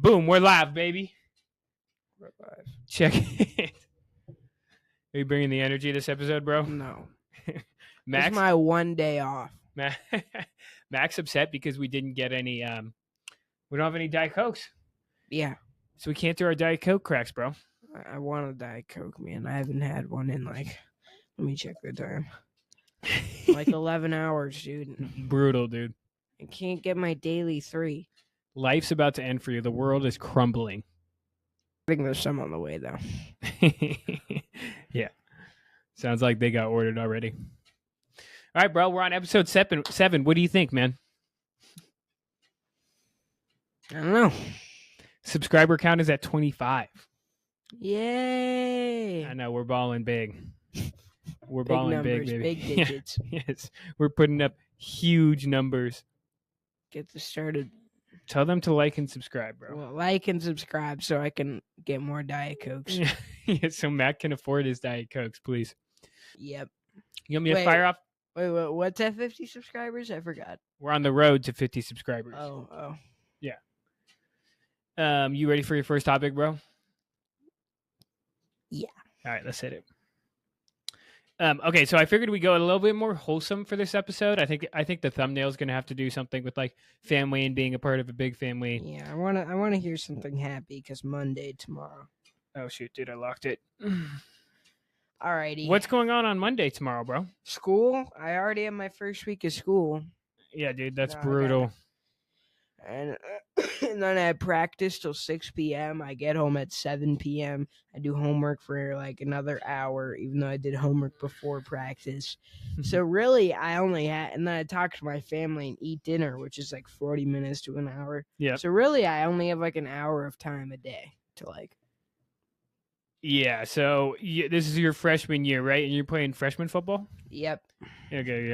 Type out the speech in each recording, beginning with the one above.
Boom, we're live, baby. We're live. Check it. Are you bringing the energy this episode, bro? No. Max, It's my one day off. Max upset because we didn't get any. We don't have any Diet Cokes, Yeah. so we can't do our Diet Coke cracks, bro. I want a Diet Coke, man. I haven't had one in let me check the time. 11 hours, dude. Brutal, dude. I can't get my daily 3. Life's about to end for you. The world is crumbling. I think there's some on the way, though. Yeah. Sounds like they got ordered already. All right, bro. We're on episode 7. What do you think, man? I don't know. Subscriber count is at 25. Yay. I know. We're balling big. We're Big balling numbers, big, baby. big digits. Yes. We're putting up huge numbers. Get this started. Tell them to like and subscribe, bro. Well, like and subscribe so I can get more Diet Cokes. Yeah, so Matt can afford his Diet Cokes, please. Yep. You want me to fire off? Wait, what's at 50 subscribers? I forgot. We're on the road to 50 subscribers. Oh. Yeah. You ready for your first topic, bro? Yeah. All right, let's hit it. Okay, so I figured we go a little bit more wholesome for this episode. I think the thumbnail is gonna have to do something with like family and being a part of a big family. Yeah, I wanna hear something happy because Monday tomorrow. Oh shoot, dude, I locked it. Alrighty. What's going on Monday tomorrow, bro? School? I already have my first week of school. Yeah, dude, that's No, brutal. And then I have practice till 6 p.m. I get home at 7 p.m. I do homework for like another hour, even though I did homework before practice. So really, I only had, and then I talk to my family and eat dinner, which is like 40 minutes to an hour. Yeah. So really, I only have like an hour of time a day to like. Yeah, so this is your freshman year, right? And you're playing freshman football? Yep. Okay,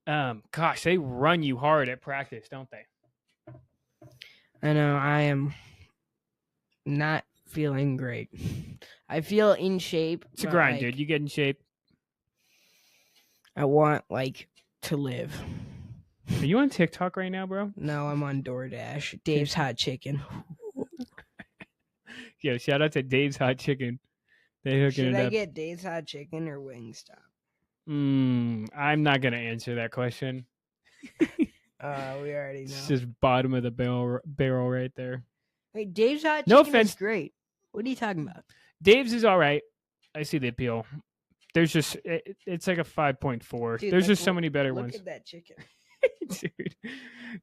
yeah. Gosh, they run you hard at practice, don't they? I know, I am not feeling great. I feel in shape. It's a grind, dude. You get in shape. I want, to live. Are you on TikTok right now, bro? No, I'm on DoorDash. Dave's Hot Chicken. Yeah, shout out to Dave's Hot Chicken. They hooking Should it I up. get Dave's Hot Chicken or Wingstop? I'm not gonna answer that question. We already know. It's just bottom of the barrel right there. Hey, Dave's Hot No Chicken offense. is great. What are you talking about? Dave's is all right. I see the appeal. There's just it's like a 5.4. Dude, There's just so many better look ones. Look at that chicken. Dude,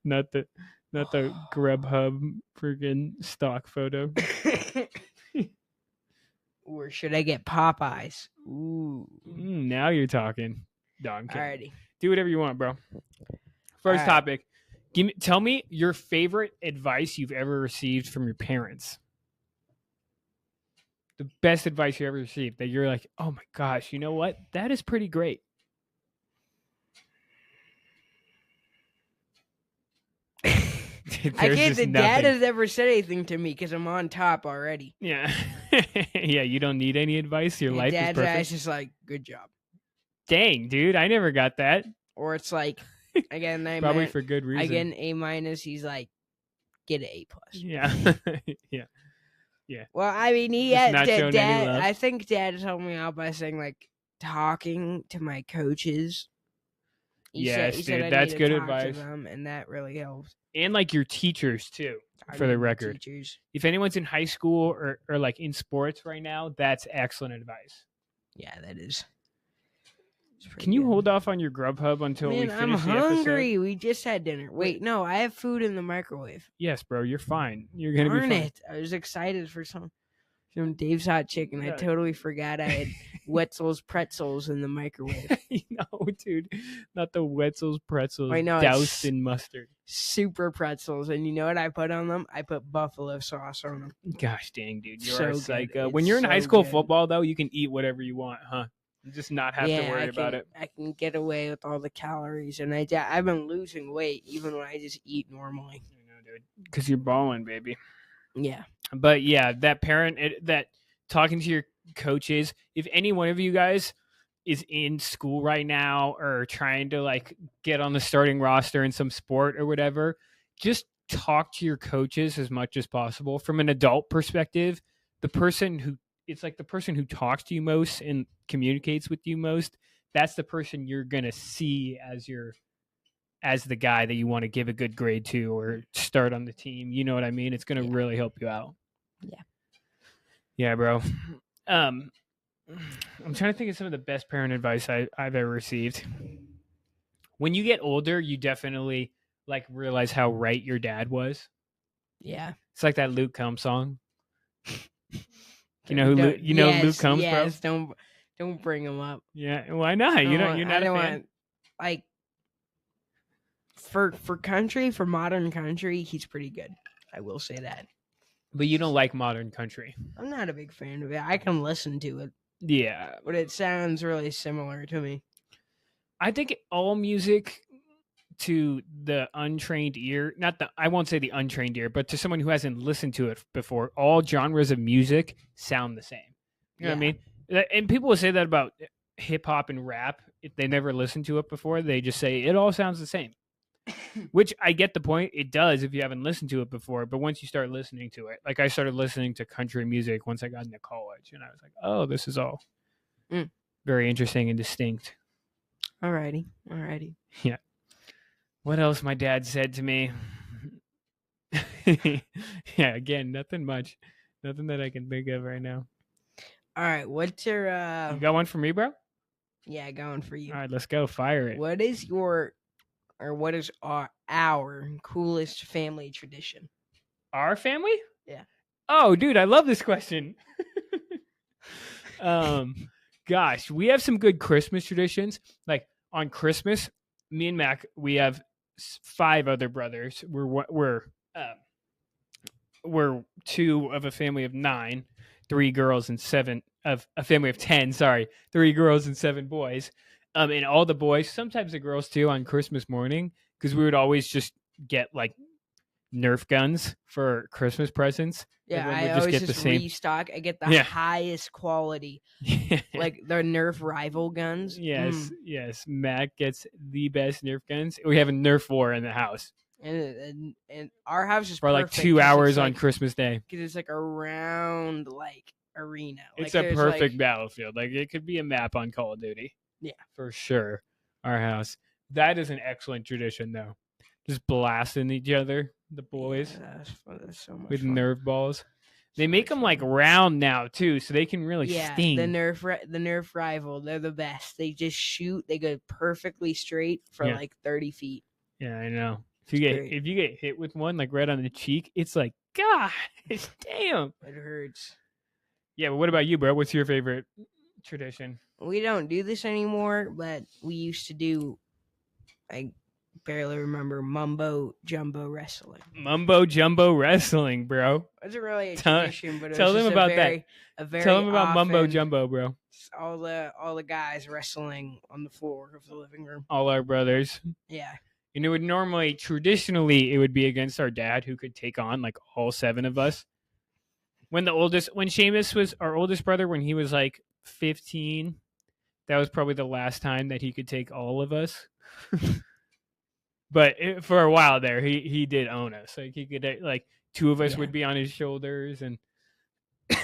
not the Grubhub freaking stock photo. Or should I get Popeyes? Ooh. Now you're talking. No, I'm kidding. Alrighty. Do whatever you want, bro. First topic. Tell me your favorite advice you've ever received from your parents. The best advice you ever received that you're like, oh my gosh, you know what? That is pretty great. I can't think Dad has ever said anything to me because I'm on top already. Yeah. Yeah, you don't need any advice. Your life Dad's is perfect. Dad's just like, good job. Dang, dude, I never got that. Or it's like, again, probably for good reason. I get an A-. He's like, get an A+. Yeah. Yeah. Well, I mean, he Just had not showing any Dad. love. I think Dad helped me out by saying talking to my coaches. He said I that's need to good talk advice. to them, and that really helps. And your teachers too. I For mean, the my record. teachers. If anyone's in high school or in sports right now, that's excellent advice. Yeah, that is. Can you good. hold off on your Grubhub until we Man, finish I'm the hungry. episode? We just had dinner. Wait, no, I have food in the microwave. Yes, bro, you're fine. You're gonna Darn be fine. it! I was excited for some Dave's Hot Chicken. I Yeah. totally forgot I had Wetzel's pretzels in the microwave. No, dude, not the Wetzel's pretzels I know, doused in mustard. Super pretzels, and you know what I put on them? I put buffalo sauce on them. Gosh dang, dude, you're So a good. psycho. It's When you're in so high school good. football, though, you can eat whatever you want, huh? You just not have to worry about it. I can get away with all the calories, and I've been losing weight even when I just eat normally. I know, dude, because you're balling, baby. Yeah. But yeah, that that talking to your coaches, if any one of you guys is in school right now or trying to get on the starting roster in some sport or whatever, just talk to your coaches as much as possible from an adult perspective. The person who talks to you most and communicates with you most, that's the person you're gonna see as the guy that you want to give a good grade to or start on the team. You know what I mean? It's gonna really help you out. Yeah, bro. I'm trying to think of some of the best parent advice I've ever received. When you get older, you definitely like realize how right your dad was. Yeah. It's like that Luke Combs song. You know who Luke Combs, yes, bro? Don't bring him up. Yeah, why not? You're not a fan. Like for country, for modern country, he's pretty good. I will say that. But you don't like modern country. I'm not a big fan of it. I can listen to it. Yeah, but it sounds really similar to me. I think all music to the untrained ear, I won't say the untrained ear, but to someone who hasn't listened to it before, all genres of music sound the same. You know what I mean? And people will say that about hip hop and rap. If they never listened to it before, they just say it all sounds the same. Which I get the point. It does if you haven't listened to it before. But once you start listening to it, like I started listening to country music once I got into college, and I was like, oh, this is all very interesting and distinct. Alrighty. Yeah. What else my dad said to me? Yeah, again, nothing much. Nothing that I can think of right now. All right, what's your You got one for me, bro? Yeah, going for you. All right, let's go. Fire it. What is our coolest family tradition? Our family? Yeah. Oh, dude, I love this question. Gosh, we have some good Christmas traditions. Like on Christmas, me and Mac, we have 5 other brothers. We're 2 of a family of 9, 3 girls and 7 of a family of 10. Sorry, 3 girls and 7 boys. And all the boys, sometimes the girls too, on Christmas morning, because we would always just get like Nerf guns for Christmas presents. Yeah, I always just restock. I get the highest quality, like the Nerf rival guns. Yes. Mac gets the best Nerf guns. We have a Nerf war in the house. And our house is for like 2 hours on Christmas Day. Because it's like a round arena. It's a perfect battlefield. Like it could be a map on Call of Duty. Yeah, for sure. Our house. That is an excellent tradition, though. Just blasting each other, the boys, that's so much with fun. Nerf balls. They make them like round now too, so they can really sting. The Nerf rival, they're the best. They just shoot. They go perfectly straight for like 30 feet. Yeah, I know. If you get hit with one like right on the cheek, it's like, God, damn. It hurts. Yeah, but what about you, bro? What's your favorite tradition? We don't do this anymore, but we used to do. I barely remember mumbo jumbo wrestling. Mumbo jumbo wrestling, bro. It wasn't really a tradition, but it tell was them about that. Tell them about mumbo jumbo, bro. All the guys wrestling on the floor of the living room. All our brothers. Yeah. And it would traditionally, it would be against our dad, who could take on like all 7 of us. When Seamus was our oldest brother, when he was like 15, that was probably the last time that he could take all of us. But for a while there, he did own us. Like he could, like 2 of us would be on his shoulders, and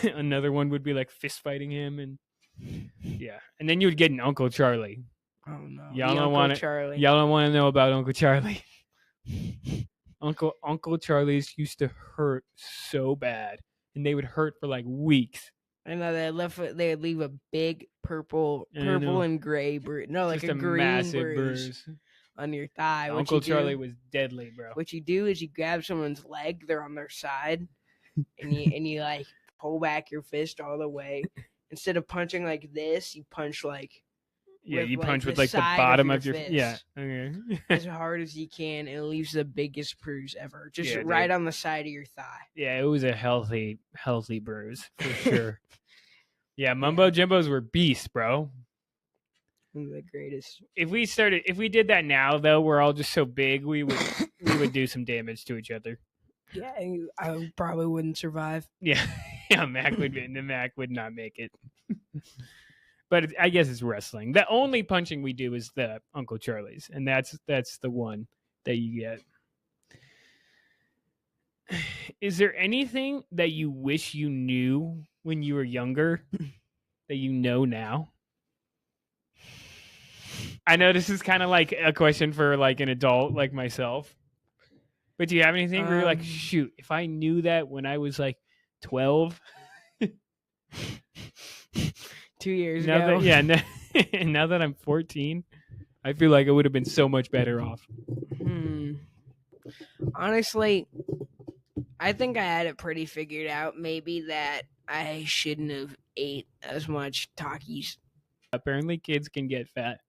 another one would be like fist fighting him, and and then you would get an Uncle Charlie. Oh no! Y'all don't want to know about Uncle Charlie. Uncle Charlie's used to hurt so bad, and they would hurt for like weeks. I know they would leave a big purple and gray bruise. No, like a green massive bruise on your thigh. Uncle Charlie was deadly, bro. What you do is you grab someone's leg; they're on their side, and you like pull back your fist all the way. Instead of punching like this, you punch like. Yeah, you punch with like the bottom of your fist. Okay. As hard as you can, and it leaves the biggest bruise ever, just right on the side of your thigh. Yeah, it was a healthy bruise for sure. Yeah, mumbo jumbos were beasts, bro. The greatest. If we did that now, though, we're all just so big, we would do some damage to each other. Yeah, I probably wouldn't survive. Yeah, Mac would not make it. But I guess it's wrestling. The only punching we do is the Uncle Charlie's, and that's the one that you get. Is there anything that you wish you knew when you were younger that you know now? I know this is kind of like a question for like an adult like myself. But do you have anything where you're like, shoot, if I knew that when I was like 12, 2 years now ago. that now that I'm 14, I feel like I would have been so much better off. Honestly, I think I had it pretty figured out. Maybe that I shouldn't have ate as much Takis. Apparently, kids can get fat.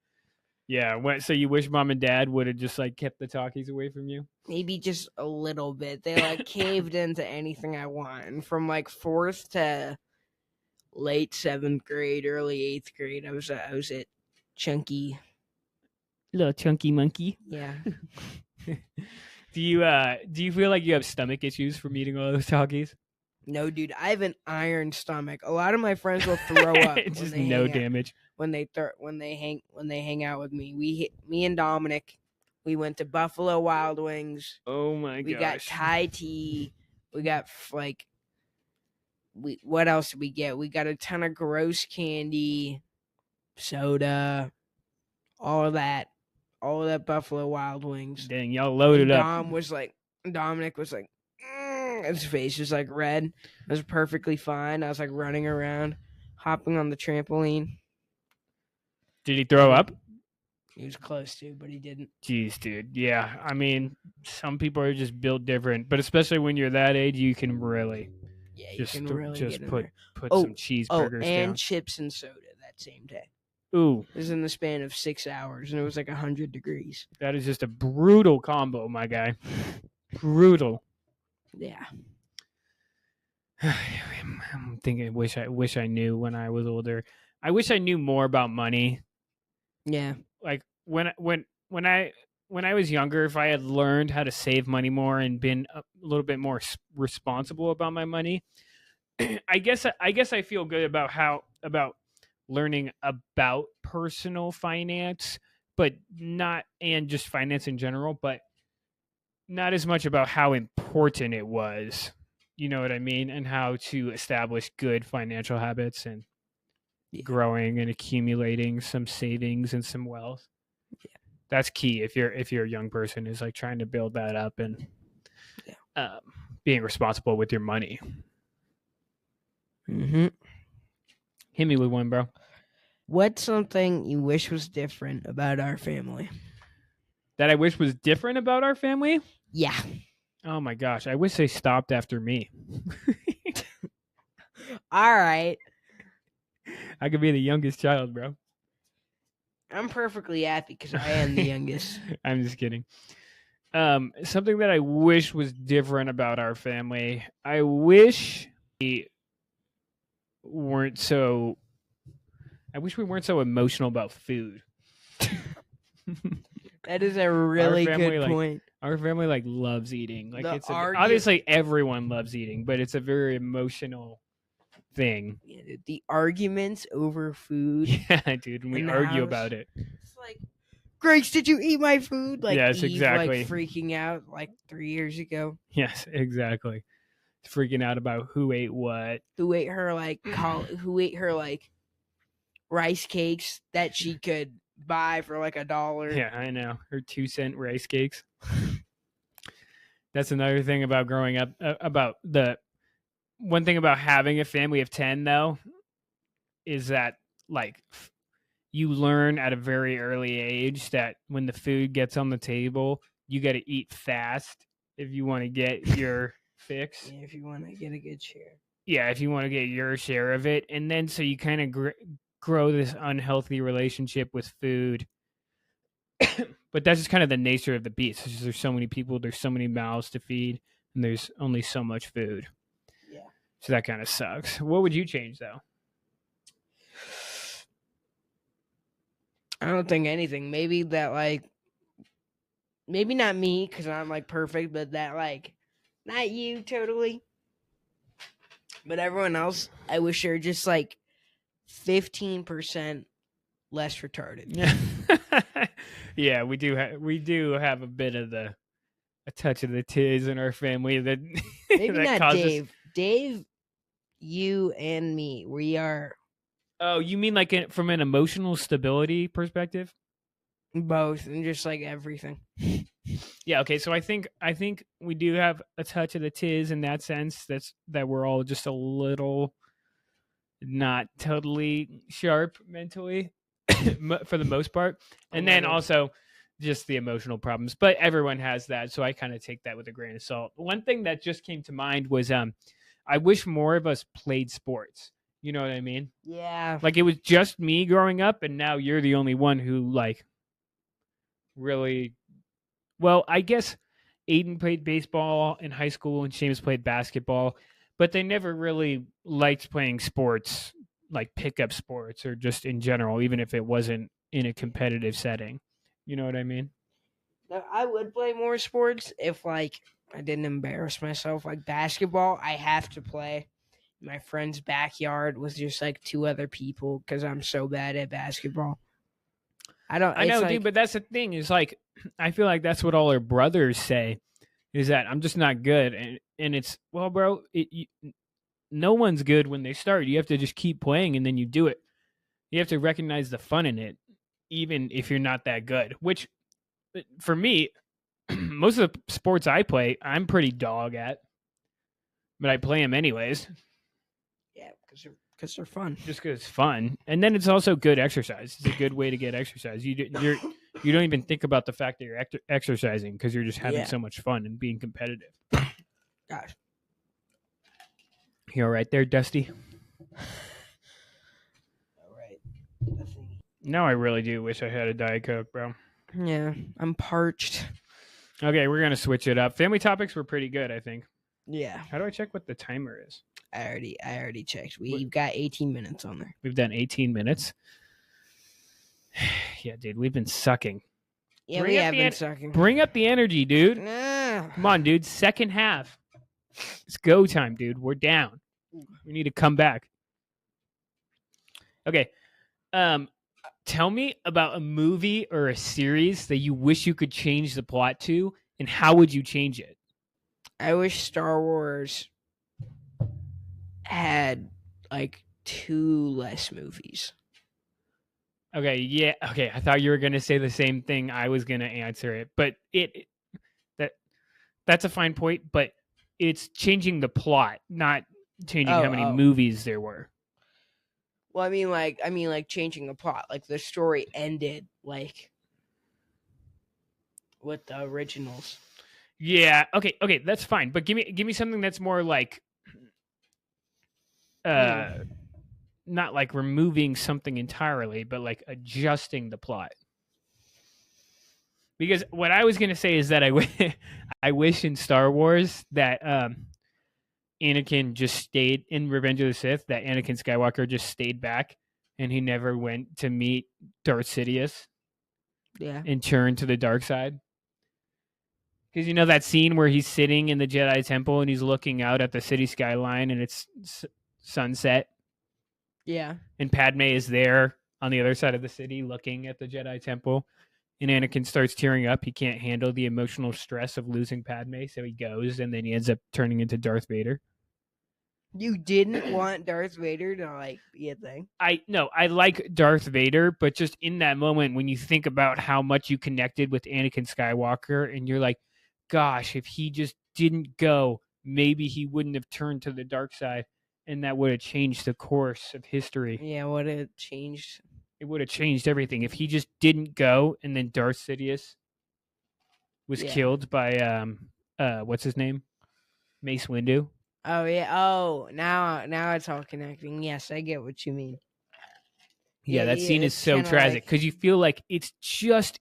Yeah. So you wish mom and dad would have just like kept the talkies away from you? Maybe just a little bit. They like caved into anything I want. And from like 4th to late 7th grade, early 8th grade, I was at chunky. Little chunky monkey. Yeah. Do you feel like you have stomach issues from eating all those talkies? No, dude, I have an iron stomach. A lot of my friends will throw up. Just no damage. When they hang out with me. Me and Dominic, we went to Buffalo Wild Wings. Oh my gosh. We got Thai tea. We got what else did we get? We got a ton of gross candy, soda, all of that Buffalo Wild Wings. Dang, y'all loaded up. Dominic was like, his face was like red. It was perfectly fine. I was like running around, hopping on the trampoline. Did he throw up? He was close to, but he didn't. Jeez, dude. Yeah, I mean, some people are just built different, but especially when you're that age, you can really put some cheeseburgers and down. chips and soda that same day. Ooh, it was in the span of 6 hours, and it was like 100 degrees. That is just a brutal combo, my guy. Brutal. Yeah. I'm thinking. Wish I knew when I was older. I wish I knew more about money. Yeah. Like when I was younger, if I had learned how to save money more and been a little bit more responsible about my money, I guess I feel good about learning about personal finance, but not, and just finance in general, but not as much about how important it was. You know what I mean? And how to establish good financial habits and growing and accumulating some savings and some wealth. Yeah. That's key if you're a young person, is like trying to build that up and being responsible with your money. Mm-hmm. Hit me with one, bro. What's something you wish was different about our family? That I wish was different about our family? Yeah. Oh my gosh, I wish they stopped after me. All right. I could be the youngest child, bro. I'm perfectly happy because I am the youngest. I'm just kidding. Something that I wish was different about our family. I wish we weren't so emotional about food. That is a really family, good point. Our family loves eating. Obviously everyone loves eating, but it's a very emotional thing. Yeah, dude, the arguments over food. Yeah, dude, we argue about it. It's like, Grace, did you eat my food? Yes, Eve, exactly. Freaking out 3 years ago. Yes, exactly. Freaking out about who ate what. Who ate her rice cakes that she could buy for $1. Yeah, I know. Her 2-cent rice cakes. That's another thing about growing up. One thing about having a family of 10, though, is that you learn at a very early age that when the food gets on the table, you got to eat fast if you want to get your fix. Yeah, if you want to get a good share. Yeah, if you want to get your share of it. And then so you kind of grow this unhealthy relationship with food. But that's just kind of the nature of the beast. There's so many people, there's so many mouths to feed, and there's only so much food. Yeah. So that kind of sucks. What would you change, though? I don't think anything. Maybe that maybe not me because I'm perfect, but that not you totally. But everyone else, I wish they're just 15% less retarded. Yeah, we do have a bit of the a touch of the tiz in our family that Maybe that not causes. Dave. Dave, you and me, we are Oh, you mean like from an emotional stability perspective? both, and just like everything. Yeah. Okay. So I think we do have a touch of the tiz in that sense. That we're all just a little not totally sharp mentally for the most part, and then also just the emotional problems. But everyone has that, so I kind of take that with a grain of salt. One thing that just came to mind was I wish more of us played sports. You know what I mean? Yeah. Like it was just me growing up, and now you're the only one who like really. Well, I guess Aiden played baseball in high school, and Seamus played basketball, but they never really liked playing sports, like pickup sports or just in general, even if it wasn't in a competitive setting. You know what I mean? Now, I would play more sports if like I didn't embarrass myself. Like basketball, I have to play. My friend's backyard was just like two other people because I'm so bad at basketball. I don't. I know, Like, dude, but that's the thing is like, I feel like that's what all our brothers say is that I'm just not good. And it's, well, bro, no one's good when they start. You have to just keep playing and then you do it. You have to recognize the fun in it, even if you're not that good, which for me, most of the sports I play, I'm pretty dog at, but I play them anyways. Yeah, because they're fun. Just because it's fun, and then it's also good exercise. It's a good way to get exercise. You don't even think about the fact that you're exercising because you're just having so much fun and being competitive. Gosh, You all right there, Dusty? all right. Now I really do wish I had a Diet Coke, bro. Yeah, I'm parched. Okay, we're gonna switch it up. Family topics were pretty good, I think. Yeah, How do I check what the timer is? I already checked. We've got 18 minutes on there. We've done 18 minutes. Yeah, dude, we've been sucking. Yeah, we have been sucking. Bring up the energy, dude. Nah. Come on, dude. Second half. It's go time, dude. We're down. We need to come back. Okay. Tell me about a movie or a series that you wish you could change the plot to, and how would you change it? I wish Star Wars had like 2 less movies. Okay, yeah. Okay, I thought you were gonna say the same thing. I was gonna answer it, but that's a fine point. But it's changing the plot, not changing how many movies there were. Well, I mean, like changing the plot. Like the story ended like with the originals. Yeah. Okay. That's fine. But give me something that's more like, not like removing something entirely, but like adjusting the plot. Because what I was gonna say is that I wish in Star Wars that Anakin just stayed in Revenge of the Sith. That Anakin Skywalker just stayed back, and he never went to meet Darth Sidious. Yeah. And turn to the dark side. Because you know that scene where he's sitting in the Jedi Temple and he's looking out at the city skyline and it's sunset. Yeah. And Padme is there on the other side of the city looking at the Jedi Temple. And Anakin starts tearing up. He can't handle the emotional stress of losing Padme, so he goes, and then he ends up turning into Darth Vader. You didn't want Darth Vader to like be a thing? I like Darth Vader, but just in that moment when you think about how much you connected with Anakin Skywalker, and you're like, gosh, if he just didn't go, maybe he wouldn't have turned to the dark side, and that would have changed the course of history. Yeah, would have changed. It would have changed everything if he just didn't go, and then Darth Sidious was killed by what's his name, Mace Windu. Oh yeah. Oh, now it's all connecting. Yes, I get what you mean. Yeah, that scene is so tragic because you feel like it's just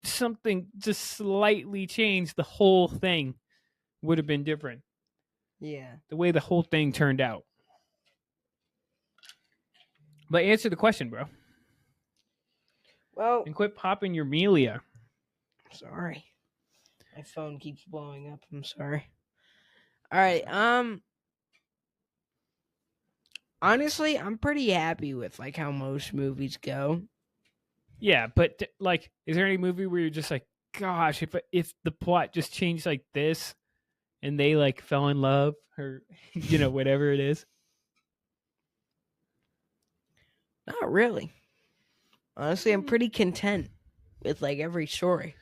something just slightly changed. The whole thing would have been different. Yeah, the way the whole thing turned out. But answer the question, bro. Well, and quit popping your Melia. Sorry, my phone keeps blowing up. I'm sorry. All right. Honestly, I'm pretty happy with like how most movies go. Yeah, but like, is there any movie where you're just like, gosh, if the plot just changed like this, and they like fell in love, or whatever it is. Not really. Honestly, I'm pretty content with like every story.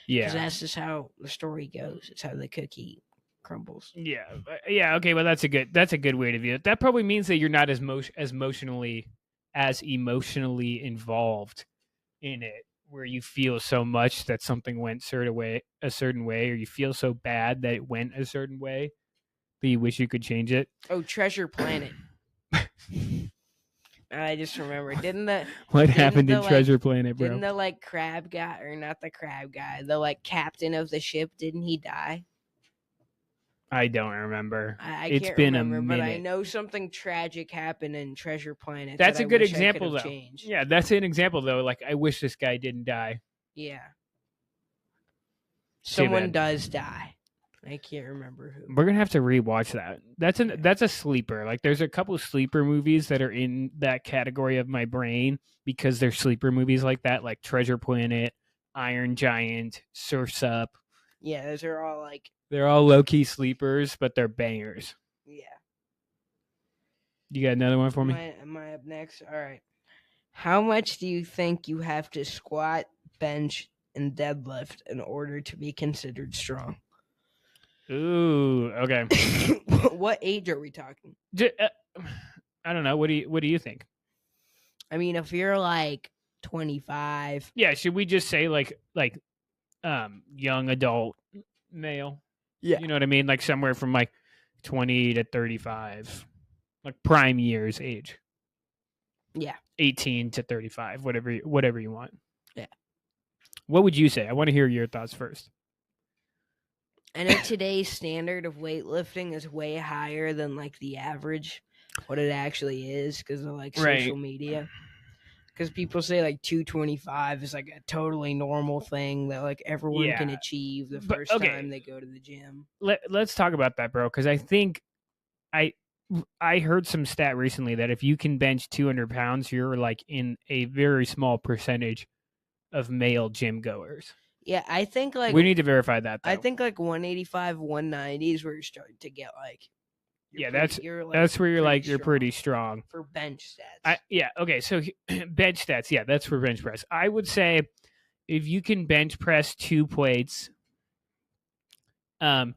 Because Yeah. that's just how the story goes. It's how the cookie crumbles. Yeah. Okay. Well, that's a good way to view it. That probably means that you're not as emotionally involved in it, where you feel so much that something went a certain way, or you feel so bad that it went a certain way that you wish you could change it. Oh, Treasure Planet. I just remembered. What happened in the, Treasure Planet, bro? Didn't the like crab guy, or not the crab guy, the like captain of the ship, didn't he die? I don't remember. I can't been remember, a minute. But I know something tragic happened in Treasure Planet. That's that a I good wish I example, could've though. changed. Yeah, that's an example, though. Like, I wish this guy didn't die. Yeah. Too Someone bad. does die. I can't remember who. We're gonna have to rewatch that. That's a sleeper. Like, there's a couple of sleeper movies that are in that category of my brain because they're sleeper movies like that, like Treasure Planet, Iron Giant, Surf's Up. Yeah, those are all like. They're all low key sleepers, but they're bangers. Yeah. You got another one for me? Am I up next? All right. How much do you think you have to squat, bench, and deadlift in order to be considered strong? Ooh, okay. What age are we talking? I don't know. What do you think? I mean, if you're like 25. Yeah, should we just say like young adult male? Yeah. You know what I mean? Like somewhere from like 20 to 35. Like prime years age. Yeah. 18 to 35, whatever you want. Yeah. What would you say? I want to hear your thoughts first. I know today's standard of weightlifting is way higher than like the average, what it actually is, because of like social media. Because people say like 225 is like a totally normal thing that like everyone can achieve the first time they go to the gym. Let's talk about that, bro, because I think I heard some stat recently that if you can bench 200 pounds, you're like in a very small percentage of male gym goers. Yeah, I think like we need to verify that, though. I think like 185, 190 is where you're starting to get like. That's where you're like you're pretty strong for bench stats. Okay, so bench stats, yeah, that's for bench press. I would say if you can bench press 2 plates, and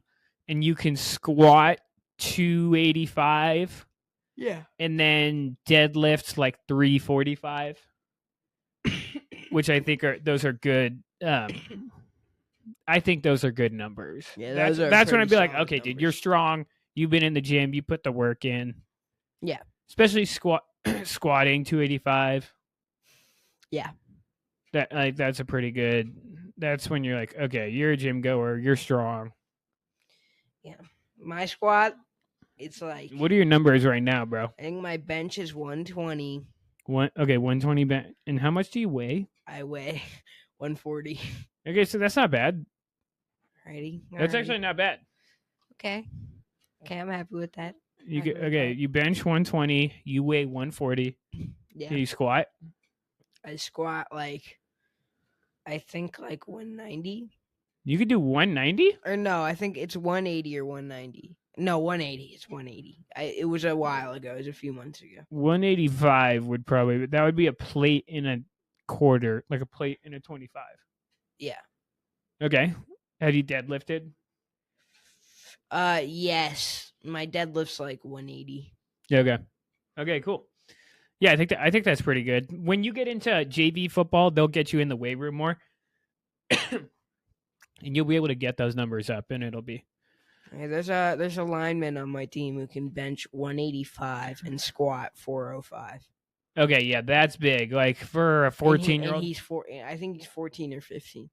you can squat 285, yeah, and then deadlifts like 345, which I think those are good. I think those are good numbers. Yeah, that's when I'd be like, okay, numbers. Dude, you're strong. You've been in the gym. You put the work in. Yeah, especially squatting 285. Yeah, that's a pretty good. That's when you're like, okay, you're a gym goer. You're strong. Yeah, my squat. It's like. What are your numbers right now, bro? I think my bench is 120. 120 bench. And how much do you weigh? I weigh 140. Okay, so that's not bad. Alrighty. That's actually not bad. Okay, I'm happy with that. You bench 120. You weigh 140. Yeah. Do you squat? I squat like, I think like 190. You could do 190? Or no, I think it's 180 or 190. No, 180. It's 180. It was a while ago. It was a few months ago. 185 would be a plate in a quarter, like a plate in a 25. Yeah. Okay. Have you deadlifted? Yes. My deadlift's like 180. Okay. Okay, cool. Yeah, I think that's pretty good. When you get into JV football, they'll get you in the weight room more. And you'll be able to get those numbers up, and it'll be. Hey, there's a lineman on my team who can bench 185 and squat 405. Okay, yeah, that's big. Like for a 14-year-old, I think he's 14 or 15.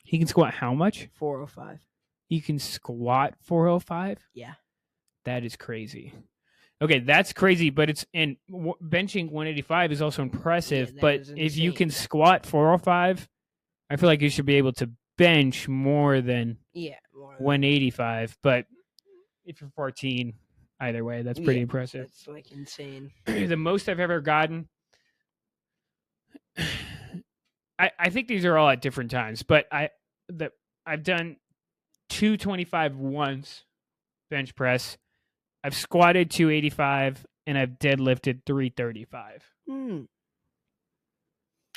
He can squat how much? 405. You can squat 405? Yeah. That is crazy. Okay, that's crazy, but benching 185 is also impressive. Yeah, but if you can squat 405, I feel like you should be able to bench more than 185. But if you're 14, either way, that's pretty impressive. That's like insane. The most I've ever gotten, I think these are all at different times, but I've done 225 once bench press. I've squatted 285 and I've deadlifted 335.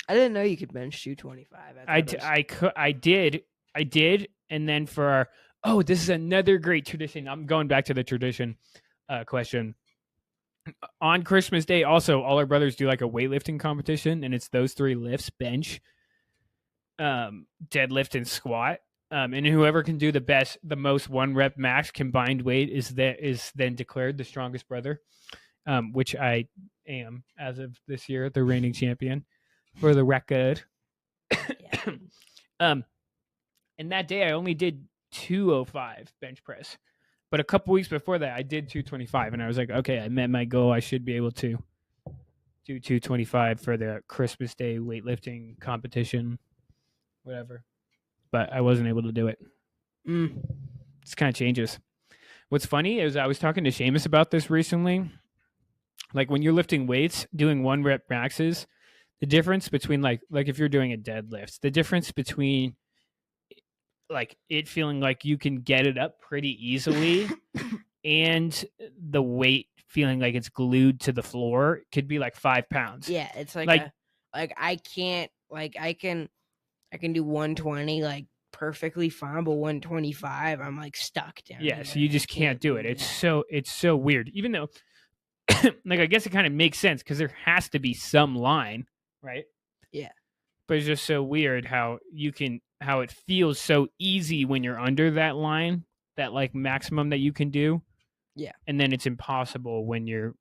I didn't know you could bench 225. I did, and then this is another great tradition. I'm going back to the tradition question. On Christmas Day, also, all our brothers do like a weightlifting competition, and it's those 3 lifts: bench, deadlift, and squat. And whoever can do the most 1 rep max combined weight is then declared the strongest brother, which I am as of this year, the reigning champion, for the record. Yeah. And that day I only did 205 bench press. But a couple weeks before that, I did 225, and I was like, okay, I met my goal. I should be able to do 225 for the Christmas Day weightlifting competition, whatever. But I wasn't able to do it. This kind of changes. What's funny is I was talking to Seamus about this recently. Like when you're lifting weights, doing 1 rep maxes, the difference between like if you're doing a deadlift, the difference between like it feeling like you can get it up pretty easily and the weight feeling like it's glued to the floor could be like 5 pounds. Yeah, it's like I can't I can do 120 like perfectly fine, but 125 I'm like stuck down. Yeah, so you just can't do it. It's so weird. Even though like I guess it kind of makes sense because there has to be some line, right? Yeah. But it's just so weird how it feels so easy when you're under that line, that like maximum that you can do. Yeah. And then it's impossible when you're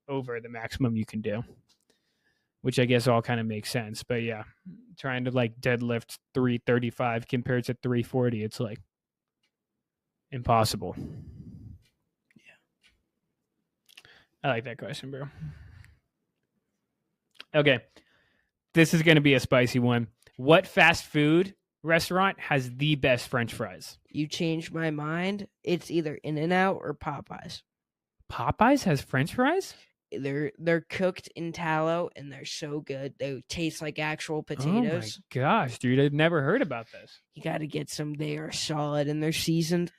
over the maximum you can do, which I guess all kind of makes sense. But yeah, trying to like deadlift 335 compared to 340, it's like impossible. Yeah. I like that question, bro. Okay. This is going to be a spicy one. What fast food restaurant has the best French fries? You changed my mind. It's either In-N-Out or Popeyes. Popeyes has French fries? They're cooked in tallow and they're so good. They taste like actual potatoes. Oh my gosh, dude! I've never heard about this. You got to get some. They are solid and they're seasoned.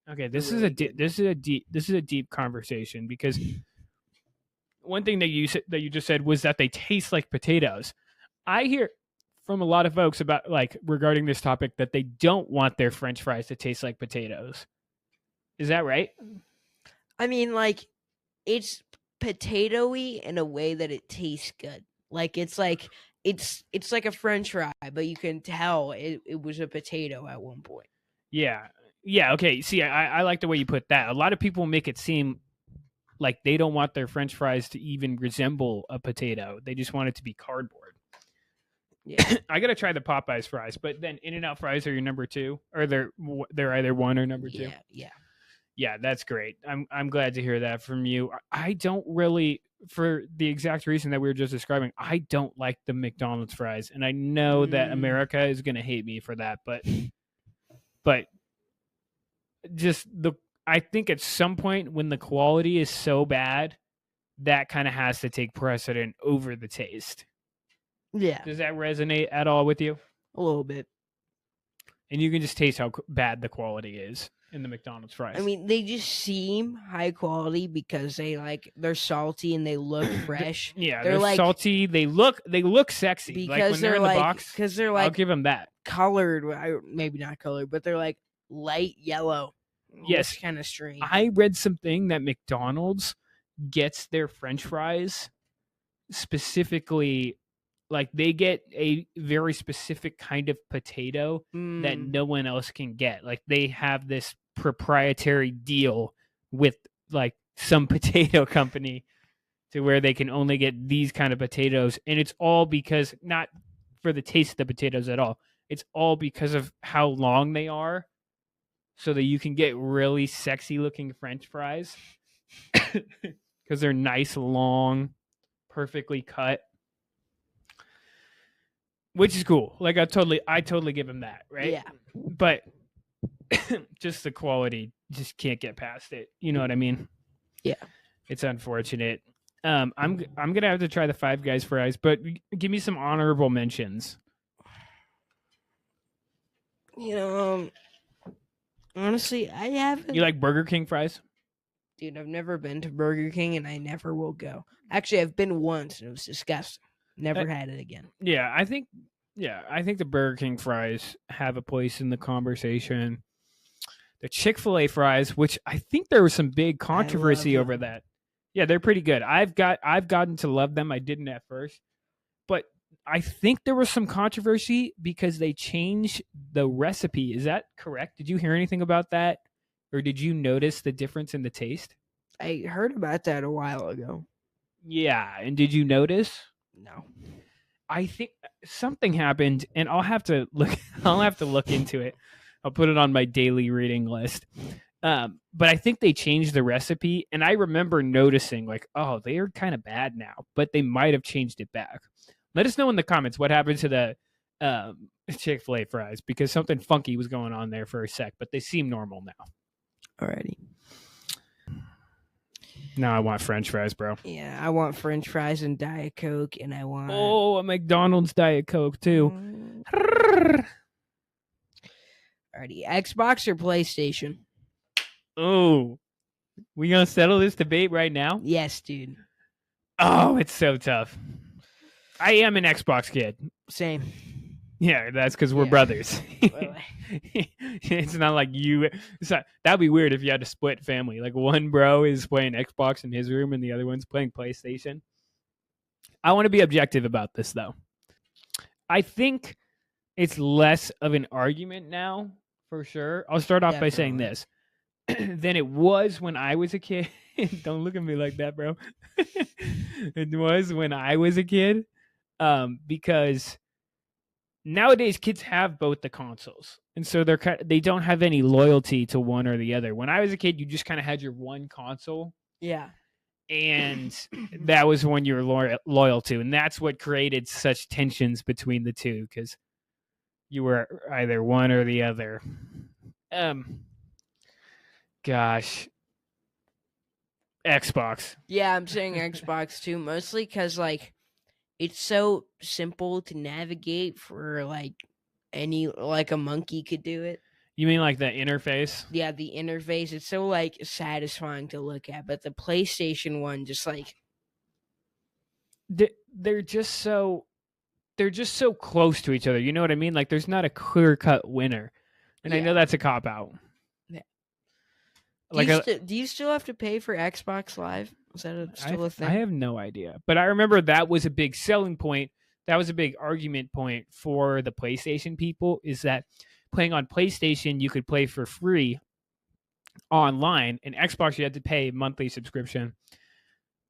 Okay, this is a deep conversation because one thing that you just said was that they taste like potatoes. I hear from a lot of folks about like regarding this topic that they don't want their French fries to taste like potatoes. Is that right? I mean, like it's potatoey in a way that it tastes good. Like it's like a French fry, but you can tell it was a potato at one point. Yeah. Okay. See, I like the way you put that. A lot of people make it seem like they don't want their French fries to even resemble a potato. They just want it to be cardboard. Yeah. I gotta try the Popeyes fries, but then In-N-Out fries are your number 2, or they're either 1 or number 2. Yeah, that's great. I'm glad to hear that from you. I don't really, for the exact reason that we were just describing, I don't like the McDonald's fries, and I know that America is gonna hate me for that, but just I think at some point when the quality is so bad, that kind of has to take precedent over the taste. Yeah. Does that resonate at all with you? A little bit. And you can just taste how bad the quality is in the McDonald's fries. I mean, they just seem high quality because they're salty and they look fresh. Yeah, they're like, salty. They look sexy. Because like when they're in the box. Because they're like, I'll give them that. Colored, maybe not colored, but they're like light yellow. Yes, kind of strange. I read something that McDonald's gets their French fries specifically. Like they get a very specific kind of potato that no one else can get. Like they have this proprietary deal with like some potato company to where they can only get these kind of potatoes. And it's all because, not for the taste of the potatoes at all, it's all because of how long they are, so that you can get really sexy looking French fries because they're nice, long, perfectly cut. Which is cool. Like I totally give him that, right? Yeah. But just the quality, just can't get past it. You know what I mean? Yeah. It's unfortunate. I'm gonna have to try the Five Guys fries, but give me some honorable mentions. You know, honestly, I haven't. You like Burger King fries? Dude, I've never been to Burger King, and I never will go. Actually, I've been once, and it was disgusting. Never had it again. Yeah, I think the Burger King fries have a place in the conversation. The Chick-fil-A fries, which I think there was some big controversy over them. that. Yeah, they're pretty good. I've gotten to love them. I didn't at first. But I think there was some controversy because they changed the recipe. Is that correct? Did you hear anything about that? Or did you notice the difference in the taste? I heard about that a while ago. Yeah, and did you notice? No. I think something happened, and I'll have to look. I'll have to look into it. I'll put it on my daily reading list. But I think they changed the recipe, and I remember noticing, like, oh, they are kind of bad now, but they might have changed it back. Let us know in the comments what happened to the Chick-fil-A fries, because something funky was going on there for a sec, but they seem normal now. Alrighty. Now I want French fries, bro. Yeah, I want French fries and Diet Coke, and I want a McDonald's Diet Coke too. Alrighty, Xbox or PlayStation? Oh, we gonna settle this debate right now? Yes, dude. Oh, it's so tough. I am an Xbox kid. Same. Yeah, that's because we're brothers. It's not like you. That'd be weird if you had a split family. Like one bro is playing Xbox in his room and the other one's playing PlayStation. I want to be objective about this, though. I think it's less of an argument now, for sure. I'll start off by saying this. Than it was when I was a kid. Don't look at me like that, bro. It was when I was a kid. Because nowadays kids have both the consoles, and so they don't have any loyalty to one or the other. When I was a kid, you just kind of had your one console, and that was one you were loyal to, and that's what created such tensions between the two, because you were either one or the other. Gosh, Xbox. Yeah, I'm saying Xbox too, mostly because like it's so simple to navigate for like a monkey could do it. You mean like the interface? Yeah, the interface. It's so like satisfying to look at, but the PlayStation one just like they're just so close to each other. You know what I mean? Like there's not a clear-cut winner. And I know that's a cop out. Do you still have to pay for Xbox Live? Is that still a thing? I have no idea. But I remember that was a big selling point. That was a big argument point for the PlayStation people, is that playing on PlayStation, you could play for free online, and Xbox, you had to pay a monthly subscription.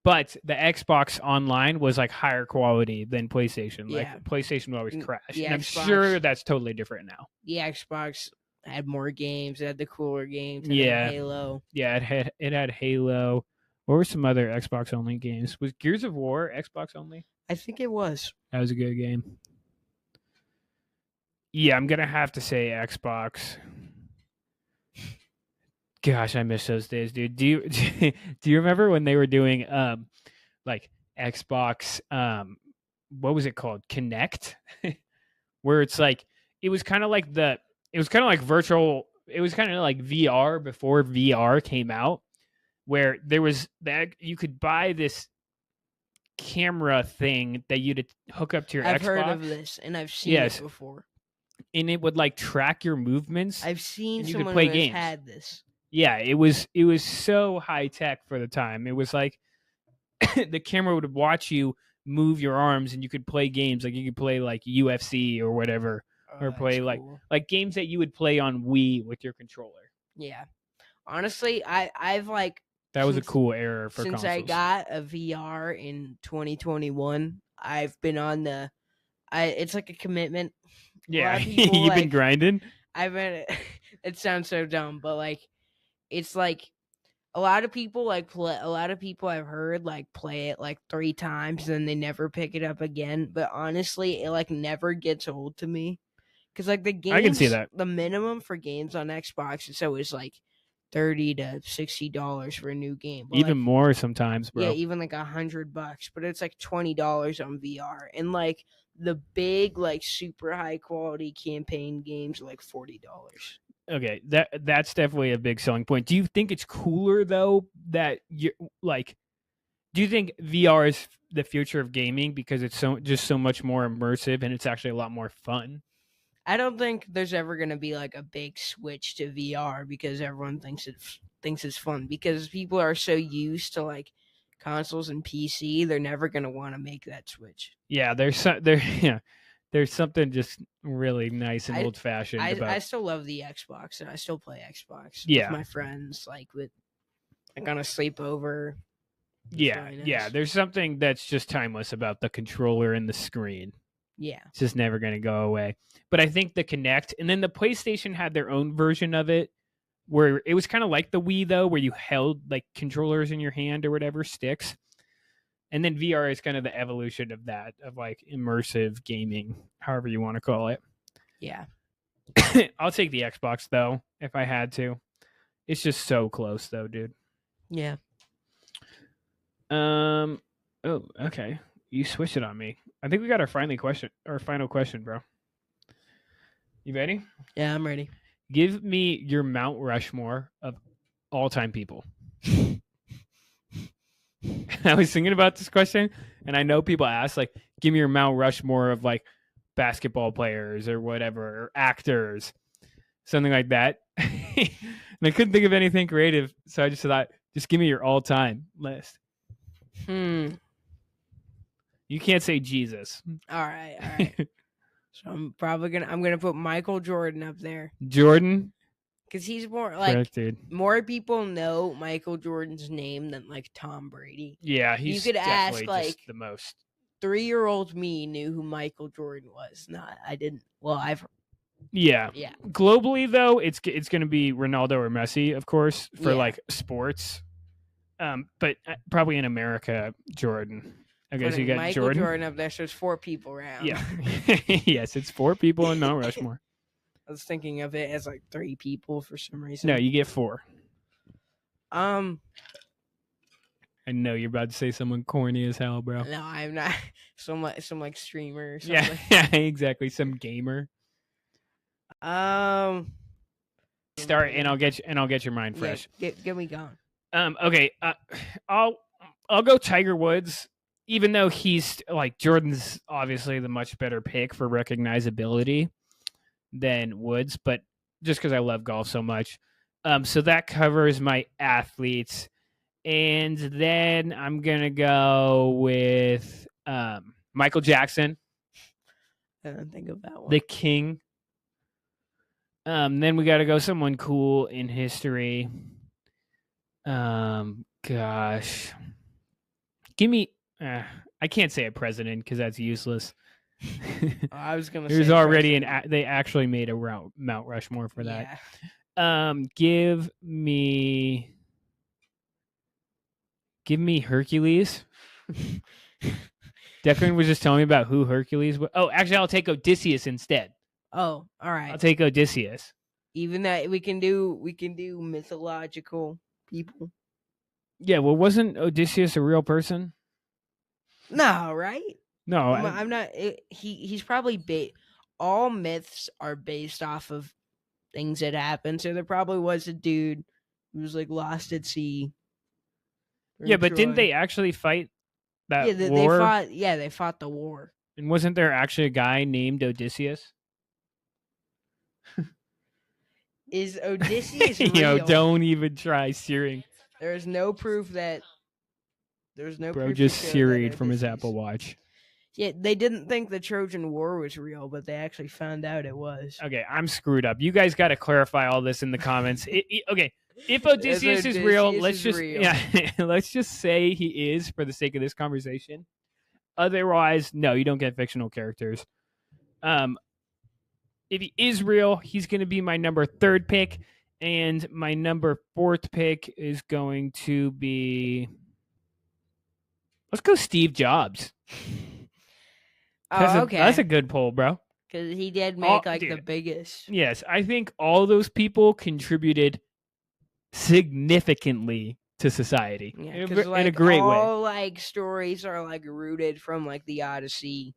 But the Xbox Online was like higher quality than PlayStation. Yeah. Like PlayStation would always crash. And I'm Xbox, sure that's totally different now. The Xbox had more games. It had the cooler games. Yeah. Halo. Yeah, it had Halo. What were some other Xbox only games? Was Gears of War Xbox only? I think it was. That was a good game. Yeah, I'm gonna have to say Xbox. Gosh, I miss those days, dude. Do you remember when they were doing like Xbox what was it called? Connect? Where it's like it was kind of like virtual, it was kind of like VR before VR came out, where there was that you could buy this camera thing that you'd hook up to your Xbox. I've heard of this and I've seen it before. And it would like track your movements. I've seen you someone could play who games. had this. Yeah, it was so high tech for the time. It was like the camera would watch you move your arms, and you could play games. Like you could play like UFC or whatever, or play cool. like games that you would play on Wii with your controller. Yeah, honestly, I've like that was a cool era for since consoles. I got a VR in 2021. I've been on it's like a commitment. Yeah, you've been grinding. I've been. It sounds so dumb, but like. It's like a lot of people I've heard like play it like 3 times and then they never pick it up again. But honestly, it like never gets old to me. Because like the games, I can see that. The minimum for games on Xbox is always like $30 to $60 for a new game. But even more sometimes, bro. Yeah, even like $100. But it's like $20 on VR. And like the big, like, super high quality campaign games are like $40. Okay, that's definitely a big selling point. Do you think it's cooler though that you like? Do you think VR is the future of gaming because it's so much more immersive and it's actually a lot more fun? I don't think there's ever gonna be like a big switch to VR because everyone thinks it's fun, because people are so used to like consoles and PC, they're never gonna want to make that switch. Yeah, yeah, there's something just really nice and old fashioned about. I still love the Xbox, and I still play Xbox Yeah. with my friends, like on a sleepover. Yeah, really yeah. nice. There's something that's just timeless about the controller and the screen. Yeah. It's just never going to go away. But I think the Kinect, and then the PlayStation had their own version of it, where it was kind of like the Wii though, where you held like controllers in your hand or whatever, sticks. And then VR is kind of the evolution of that, of like immersive gaming, however you want to call it. Yeah. I'll take the Xbox though, if I had to. It's just so close though, dude. Yeah. Oh, okay. You switched it on me. I think we got our final question, bro. You ready? Yeah, I'm ready. Give me your Mount Rushmore of all-time people. I was thinking about this question, and I know people ask, like, give me your Mount Rushmore of, like, basketball players or whatever, or actors, something like that. And I couldn't think of anything creative, so I just thought, just give me your all-time list. You can't say Jesus. All right. So I'm gonna put Michael Jordan up there. Jordan? Because he's more like, correct, dude. More people know Michael Jordan's name than like Tom Brady. Yeah, he's you could ask definitely like just the most. 3-year-old me knew who Michael Jordan was. No, I didn't. Well, Yeah. Globally, though, it's going to be Ronaldo or Messi, of course, for like sports. But probably in America, Jordan. Okay, so you got Michael Jordan up there, so it's 4 people around. Yeah. Yes, it's 4 people in Mount Rushmore. I was thinking of it as like 3 people for some reason. No, you get 4. I know you're about to say someone corny as hell, bro. No, I'm not. Some like streamer or something. Yeah, exactly. Some gamer. Start and I'll get your mind fresh. Yeah, get me going. Okay. I'll go Tiger Woods, even though he's like Jordan's obviously the much better pick for recognizability than Woods, but just because I love golf so much. So that covers my athletes. And then I'm going to go with Michael Jackson. I don't think of that one. The King. Then we got to go someone cool in history. Gosh. Give me... I can't say a president because that's useless. I was going to say... There's already they actually made a Mount Rushmore for that. Yeah. Give me Hercules. Declan was just telling me about who Hercules was. Oh, actually, I'll take Odysseus instead. Oh, all right. I'll take Odysseus. Even that we can do mythological people. Yeah, well, wasn't Odysseus a real person? No, right? No, I'm not. He's probably all myths are based off of things that happened. So there probably was a dude who was like lost at sea. Yeah, but didn't they actually fight that war? They fought the war. And wasn't there actually a guy named Odysseus? Is Odysseus real? Don't even try searing. There is no proof that. There's no. Bro just Siri'd from his Apple Watch. Yeah, they didn't think the Trojan War was real, but they actually found out it was. Okay, I'm screwed up. You guys got to clarify all this in the comments. Okay, if Odysseus is real, let's just say he is for the sake of this conversation. Otherwise, no, you don't get fictional characters. If he is real, he's going to be my number 3rd pick, and my number 4th pick is going to be. Let's go Steve Jobs. Oh, okay. That's a good poll, bro. Because he did make the biggest. Yes, I think all those people contributed significantly to society in a great way. All like stories are like rooted from like the Odyssey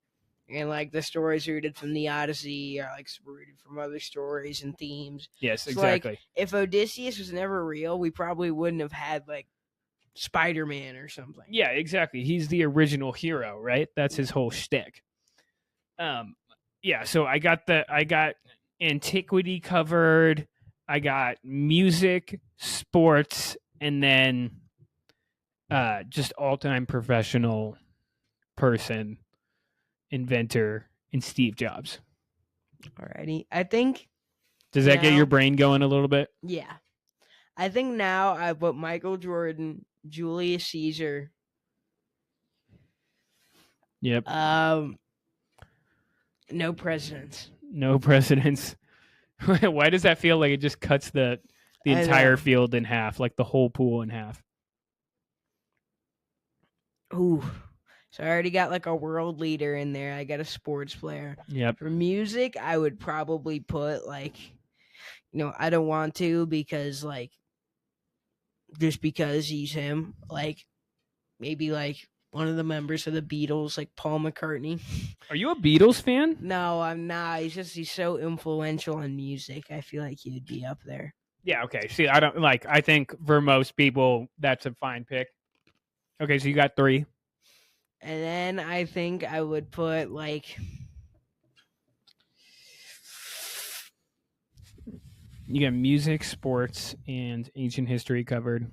And like the stories rooted from the Odyssey are like rooted from other stories and themes. Yes, So, exactly. like, if Odysseus was never real, we probably wouldn't have had like Spider-Man or something. Yeah, exactly. He's the original hero, right? That's his whole shtick. Yeah. So I got antiquity covered. I got music, sports, and then just all-time professional person, inventor, and Steve Jobs. Alrighty. I think. Does that get Now- your brain going a little bit? Yeah. I think now I put Michael Jordan, Julius Caesar. Yep. No presidents. No presidents. Why does that feel like it just cuts the I entire know. field in half, like the whole pool in half? Ooh. So I already got like a world leader in there. I got a sports player. Yep. For music, I would probably put like, I don't want to because like, just because he's him, like maybe like one of the members of the Beatles, like Paul McCartney. Are you a Beatles fan? No, I'm not. He's so influential in music. I feel like he would be up there. Yeah, okay. See, I think for most people that's a fine pick. Okay, so you got 3. And then I think I would put like You got music, sports, and ancient history covered.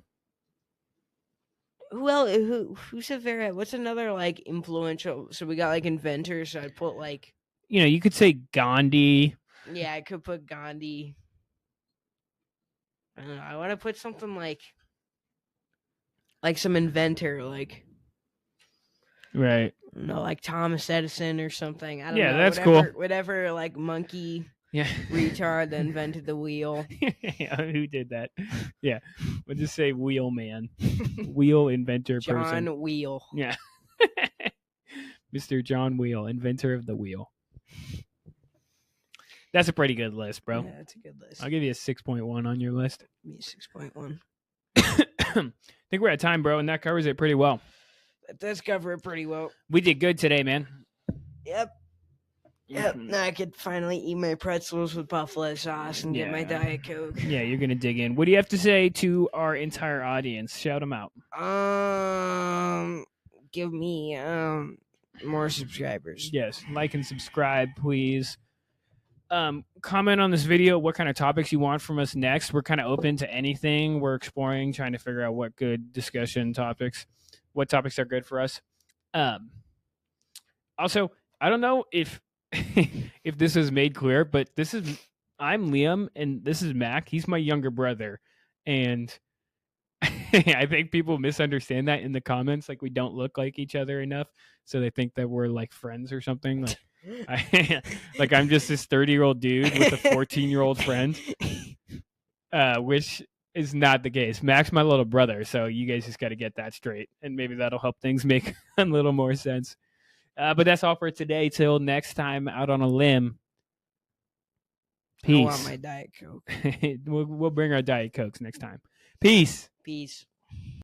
who's a very what's another like influential? So we got like inventors. So I'd put like You could say Gandhi. I could put Gandhi. I don't know. I want to put something like some inventor, like Right. like Thomas Edison or something. I don't Yeah, know. that's whatever, cool. Whatever, like monkey Yeah. retard that invented the wheel. Who did that? Yeah. We'll just say wheel man. Wheel inventor person. John Wheel. Yeah. Mr. John Wheel, inventor of the wheel. That's a pretty good list, bro. Yeah, that's a good list. I'll give you a 6.1 on your list. Me 6.1. I think we're at time, bro, and that covers it pretty well. That does cover it pretty well. We did good today, man. Yep. Now I could finally eat my pretzels with buffalo sauce and get my Yeah. Diet Coke. Yeah, you're gonna dig in. What do you have to say to our entire audience? Shout them out. Give me more subscribers. Yes, like and subscribe, please. Comment on this video what kind of topics you want from us next. We're kind of open to anything. We're exploring, trying to figure out what good discussion topics, what topics are good for us. Also, I don't know if if this is made clear, but I'm Liam and this is Mac. He's my younger brother, and I think people misunderstand that in the comments. Like we don't look like each other enough, so they think that we're like friends or something. Like I'm just this 30-year-old dude with a 14-year-old friend, which is not the case. Mac's my little brother, so you guys just got to get that straight, and maybe that'll help things make a little more sense. But that's all for today. Till next time, out on a limb. Peace. I want my Diet Coke. We'll bring our Diet Cokes next time. Peace. Peace.